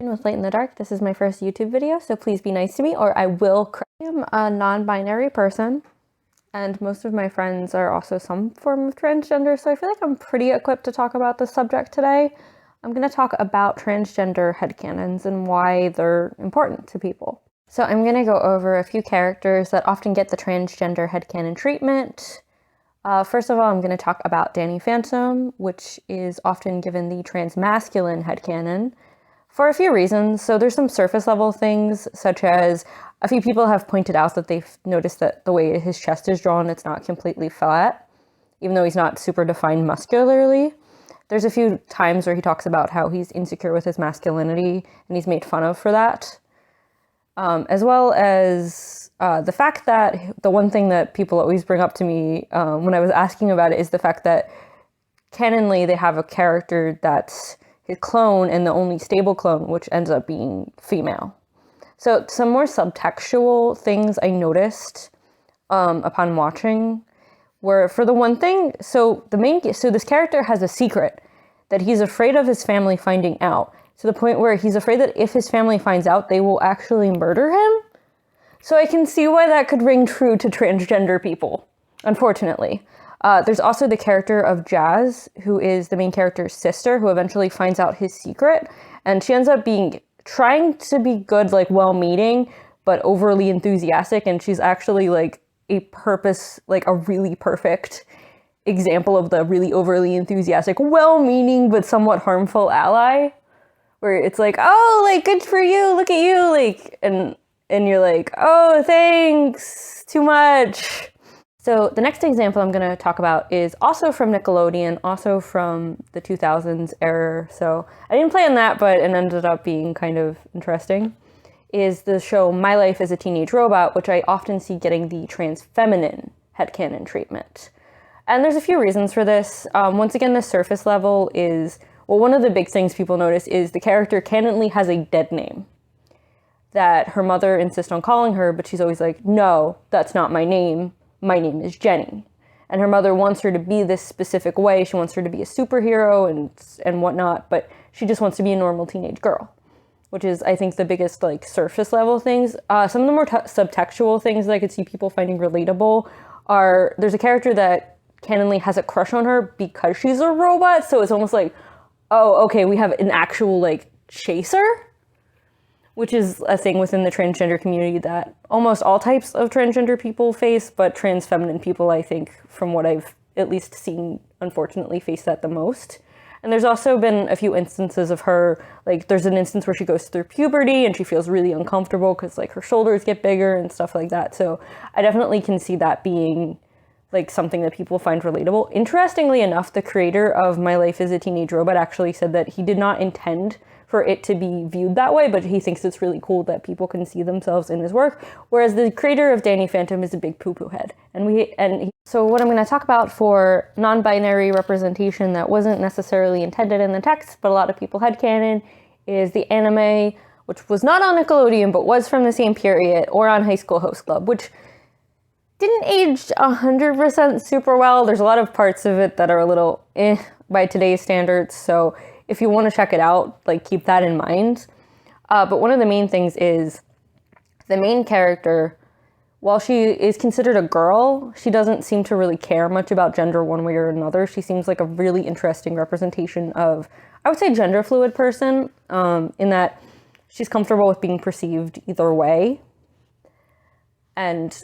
With Light in the Dark. This is my first YouTube video, so please be nice to me or I will cry. I am a non-binary person, and most of my friends are also some form of transgender, so I feel like I'm pretty equipped to talk about this subject today. I'm going to talk about transgender headcanons and why they're important to people. So I'm going to go over a few characters that often get the transgender headcanon treatment. First of all, I'm going to talk about Danny Phantom, which is often given the transmasculine headcanon for a few reasons. So there's some surface level things, such as a few people have pointed out that they've noticed that the way his chest is drawn, it's not completely flat, even though he's not super defined muscularly. There's a few times where he talks about how he's insecure with his masculinity, and he's made fun of for that. As well as the fact that the one thing that people always bring up to me when I was asking about it is the fact that canonly they have a character that's his clone and the only stable clone, which ends up being female. So some more subtextual things I noticed upon watching were, for the one thing, so this character has a secret that he's afraid of his family finding out, to the point where he's afraid that if his family finds out, they will actually murder him. So I can see why that could ring true to transgender people, unfortunately. There's also the character of Jazz, who is the main character's sister, who eventually finds out his secret, and she ends up trying to be good, like well-meaning, but overly enthusiastic, and she's actually like a really perfect example of the really overly enthusiastic, well-meaning, but somewhat harmful ally, where it's like, oh, like, good for you, look at you, like, and you're like, oh, thanks, too much. So the next example I'm going to talk about is also from Nickelodeon, also from the 2000s era. So I didn't play on that, but it ended up being kind of interesting. Is the show My Life as a Teenage Robot, which I often see getting the trans feminine headcanon treatment. And there's a few reasons for this. Once again, the surface level is, well, one of the big things people notice is the character canonly has a dead name that her mother insists on calling her, but she's always like, no, that's not my name. My name is Jenny. And her mother wants her to be this specific way. She wants her to be a superhero and whatnot, but she just wants to be a normal teenage girl, which is, I think, the biggest like surface level things. Some of the more subtextual things that I could see people finding relatable are, there's a character that canonly has a crush on her because she's a robot. So it's almost like, oh, okay, we have an actual like chaser, which is a thing within the transgender community that almost all types of transgender people face, but trans feminine people, I think, from what I've at least seen, unfortunately face that the most. And there's also been a few instances of her, like there's an instance where she goes through puberty and she feels really uncomfortable because like her shoulders get bigger and stuff like that. So I definitely can see that being like something that people find relatable. Interestingly enough, the creator of My Life as a Teenage Robot actually said that he did not intend for it to be viewed that way, but he thinks it's really cool that people can see themselves in his work, whereas the creator of Danny Phantom is a big poo-poo head. So what I'm going to talk about for non-binary representation that wasn't necessarily intended in the text, but a lot of people headcanon, is the anime, which was not on Nickelodeon, but was from the same period, or on High School Host Club, which didn't age 100% super well. There's a lot of parts of it that are a little by today's standards, so if you want to check it out, like keep that in mind. But one of the main things is the main character, while she is considered a girl, she doesn't seem to really care much about gender one way or another. She seems like a really interesting representation of, I would say, gender fluid person, in that she's comfortable with being perceived either way. And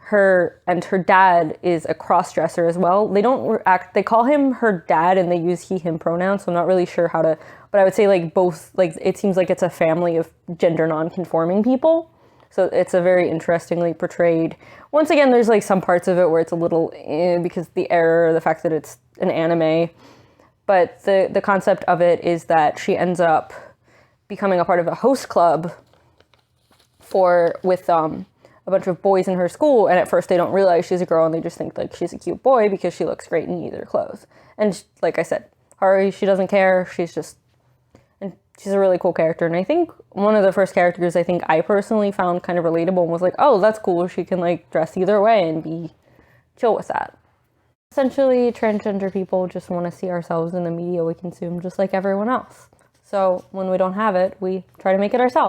her dad is a cross-dresser as well. They call him her dad and they use he, him pronouns, so I'm not really sure how to, but I would say like both, like it seems like it's a family of gender non-conforming people. So it's a very interestingly portrayed. Once again, there's like some parts of it where it's a little because the fact that it's an anime, but the concept of it is that she ends up becoming a part of a host club with a bunch of boys in her school, and at first they don't realize she's a girl and they just think like she's a cute boy because she looks great in either clothes. And like I said, Hari, she doesn't care. She's a really cool character. And I think one of the first characters I think I personally found kind of relatable and was like, oh, that's cool. She can like dress either way and be chill with that. Essentially, transgender people just want to see ourselves in the media we consume just like everyone else. So when we don't have it, we try to make it ourselves.